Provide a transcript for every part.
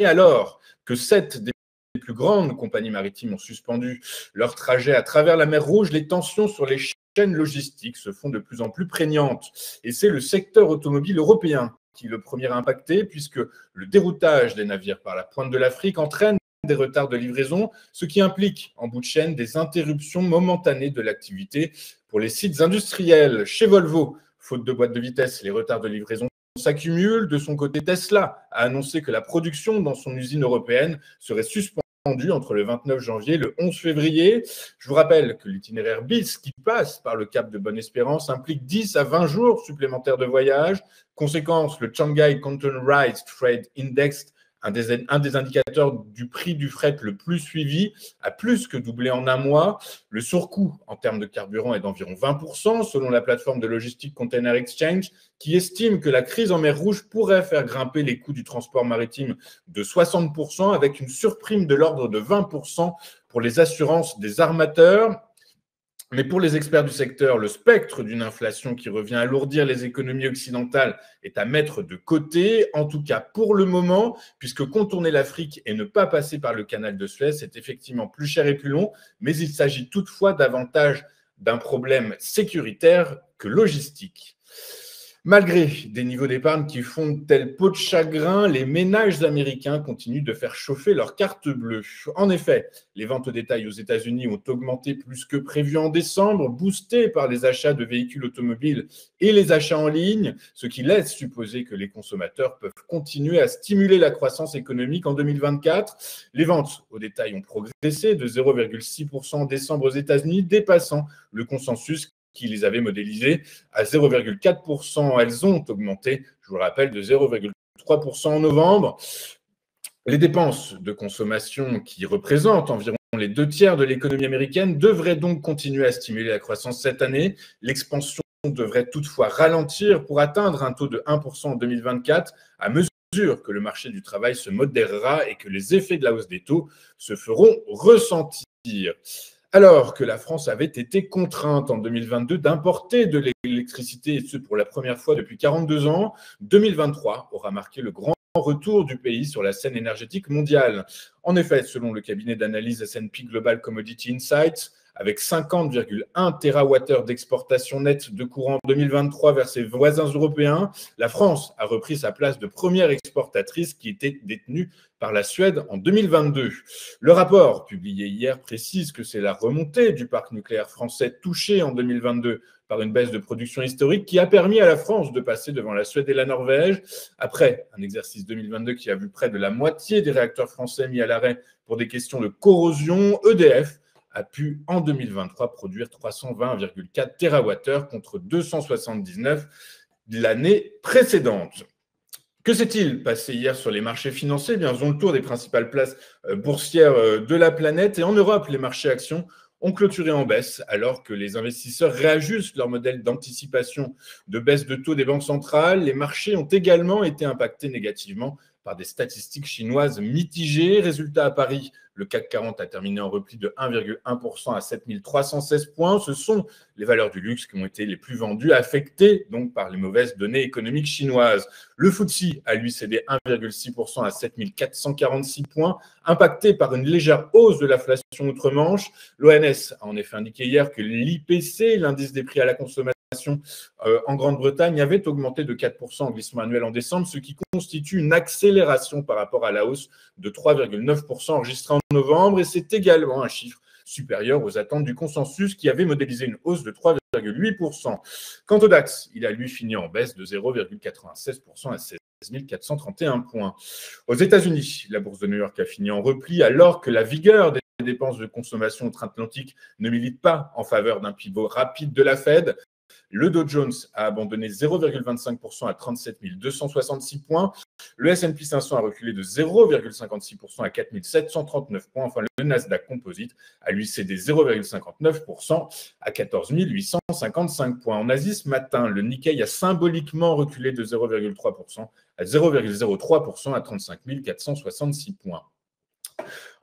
alors que 7 des plus grandes compagnies maritimes ont suspendu leur trajet à travers la mer Rouge, les tensions sur les chaînes logistiques se font de plus en plus prégnantes. Et c'est le secteur automobile européen qui est le premier à impacter, puisque le déroutage des navires par la pointe de l'Afrique entraîne des retards de livraison, ce qui implique en bout de chaîne des interruptions momentanées de l'activité pour les sites industriels. Chez Volvo, faute de boîte de vitesse, les retards de livraison s'accumulent. De son côté, Tesla a annoncé que la production dans son usine européenne serait suspendue entre le 29 janvier et le 11 février. Je vous rappelle que l'itinéraire BIS qui passe par le Cap de Bonne-Espérance implique 10 à 20 jours supplémentaires de voyage. Conséquence, le Shanghai Containerized Trade Index, un des indicateurs du prix du fret le plus suivi, a plus que doublé en un mois. Le surcoût en termes de carburant est d'environ 20%, selon la plateforme de logistique Container Exchange, qui estime que la crise en mer Rouge pourrait faire grimper les coûts du transport maritime de 60%, avec une surprime de l'ordre de 20% pour les assurances des armateurs. Mais pour les experts du secteur, le spectre d'une inflation qui revient alourdir les économies occidentales est à mettre de côté, en tout cas pour le moment, puisque contourner l'Afrique et ne pas passer par le canal de Suez est effectivement plus cher et plus long, mais il s'agit toutefois davantage d'un problème sécuritaire que logistique. Malgré des niveaux d'épargne qui fondent tel peau de chagrin, les ménages américains continuent de faire chauffer leur carte bleue. En effet, les ventes au détail aux États-Unis ont augmenté plus que prévu en décembre, boostées par les achats de véhicules automobiles et les achats en ligne, ce qui laisse supposer que les consommateurs peuvent continuer à stimuler la croissance économique en 2024. Les ventes au détail ont progressé de 0,6% en décembre aux États-Unis, dépassant le consensus qui les avait modélisées à 0,4%. Elles ont augmenté, je vous le rappelle, de 0,3% en novembre. Les dépenses de consommation, qui représentent environ les 2/3 de l'économie américaine, devraient donc continuer à stimuler la croissance cette année. L'expansion devrait toutefois ralentir pour atteindre un taux de 1% en 2024, à mesure que le marché du travail se modérera et que les effets de la hausse des taux se feront ressentir. Alors que la France avait été contrainte en 2022 d'importer de l'électricité, et ce pour la première fois depuis 42 ans, 2023 aura marqué le grand retour du pays sur la scène énergétique mondiale. En effet, selon le cabinet d'analyse S&P Global Commodity Insights, avec 50,1 TWh d'exportation nette de courant en 2023 vers ses voisins européens, la France a repris sa place de première exportatrice qui était détenue par la Suède en 2022. Le rapport publié hier précise que c'est la remontée du parc nucléaire français touché en 2022 par une baisse de production historique qui a permis à la France de passer devant la Suède et la Norvège. Après un exercice 2022 qui a vu près de la moitié des réacteurs français mis à l'arrêt pour des questions de corrosion, EDF a pu en 2023 produire 320,4 TWh contre 279 l'année précédente. Que s'est-il passé hier sur les marchés financiers? Bien, faisons le tour des principales places boursières de la planète. Et en Europe, les marchés actions ont clôturé en baisse alors que les investisseurs réajustent leur modèle d'anticipation de baisse de taux des banques centrales. Les marchés ont également été impactés négativement par des statistiques chinoises mitigées. Résultat à Paris, le CAC 40 a terminé en repli de 1,1% à 7316 points. Ce sont les valeurs du luxe qui ont été les plus vendues, affectées donc par les mauvaises données économiques chinoises. Le FTSE a lui cédé 1,6% à 7446 points, impacté par une légère hausse de l'inflation outre-Manche. L'ONS a en effet indiqué hier que l'IPC, l'indice des prix à la consommation en Grande-Bretagne, avait augmenté de 4% en glissement annuel en décembre, ce qui constitue une accélération par rapport à la hausse de 3,9% enregistrée en novembre. Et c'est également un chiffre supérieur aux attentes du consensus qui avait modélisé une hausse de 3,8%. Quant au DAX, il a lui fini en baisse de 0,96% à 16 431 points. Aux États-Unis, la bourse de New York a fini en repli alors que la vigueur des dépenses de consommation outre-Atlantique ne milite pas en faveur d'un pivot rapide de la Fed. Le Dow Jones a abandonné 0,25% à 37 266 points. Le S&P 500 a reculé de 0,56% à 4 739 points. Enfin, le Nasdaq Composite a lui cédé 0,59% à 14 855 points. En Asie, ce matin, le Nikkei a symboliquement reculé de 0,3% à 0,03% à 35 466 points.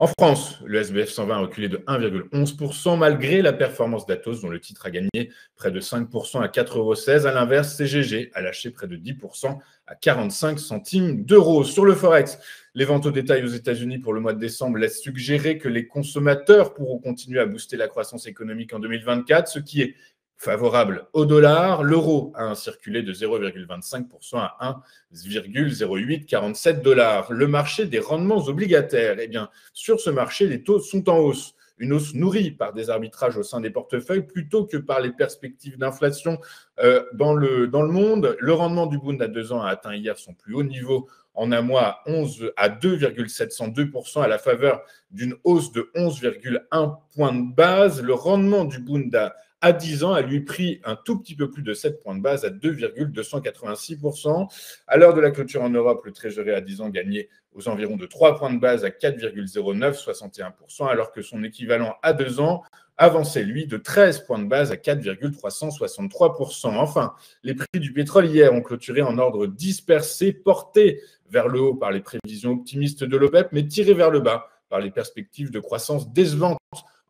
En France, le SBF 120 a reculé de 1,11% malgré la performance d'Atos, dont le titre a gagné près de 5% à 4,16 €. À l'inverse, CGG a lâché près de 10% à 45 centimes d'euros. Sur le Forex, les ventes au détail aux États-Unis pour le mois de décembre laissent suggérer que les consommateurs pourront continuer à booster la croissance économique en 2024, ce qui est favorable au dollar. L'euro a circulé de 0,25% à 1,0847 $. Le marché des rendements obligataires, eh bien, sur ce marché, les taux sont en hausse. Une hausse nourrie par des arbitrages au sein des portefeuilles plutôt que par les perspectives d'inflation dans le monde. Le rendement du Bund à 2 ans a atteint hier son plus haut niveau en un mois à 2,702% à la faveur d'une hausse de 11,1 points de base. Le rendement du Bund à 10 ans a lui pris un tout petit peu plus de 7 points de base à 2,286%. À l'heure de la clôture en Europe, le Treasury à 10 ans gagnait aux environs de 3 points de base à 4,0961%, alors que son équivalent à 2 ans avançait, lui, de 13 points de base à 4,363%. Enfin, les prix du pétrole hier ont clôturé en ordre dispersé, portés vers le haut par les prévisions optimistes de l'OPEP, mais tirés vers le bas par les perspectives de croissance décevantes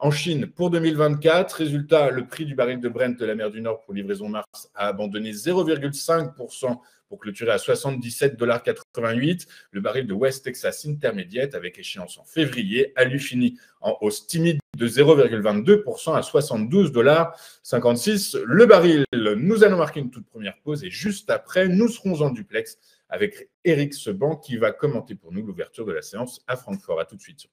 en Chine pour 2024. Résultat, le prix du baril de Brent de la mer du Nord pour livraison mars a abandonné 0,5% pour clôturer à 77,88 $. Le baril de West Texas Intermediate, avec échéance en février, a lui fini en hausse timide de 0,22% à 72,56 $ le baril. Nous allons marquer une toute première pause et juste après, nous serons en duplex avec Eric Seban qui va commenter pour nous l'ouverture de la séance à Francfort. À tout de suite.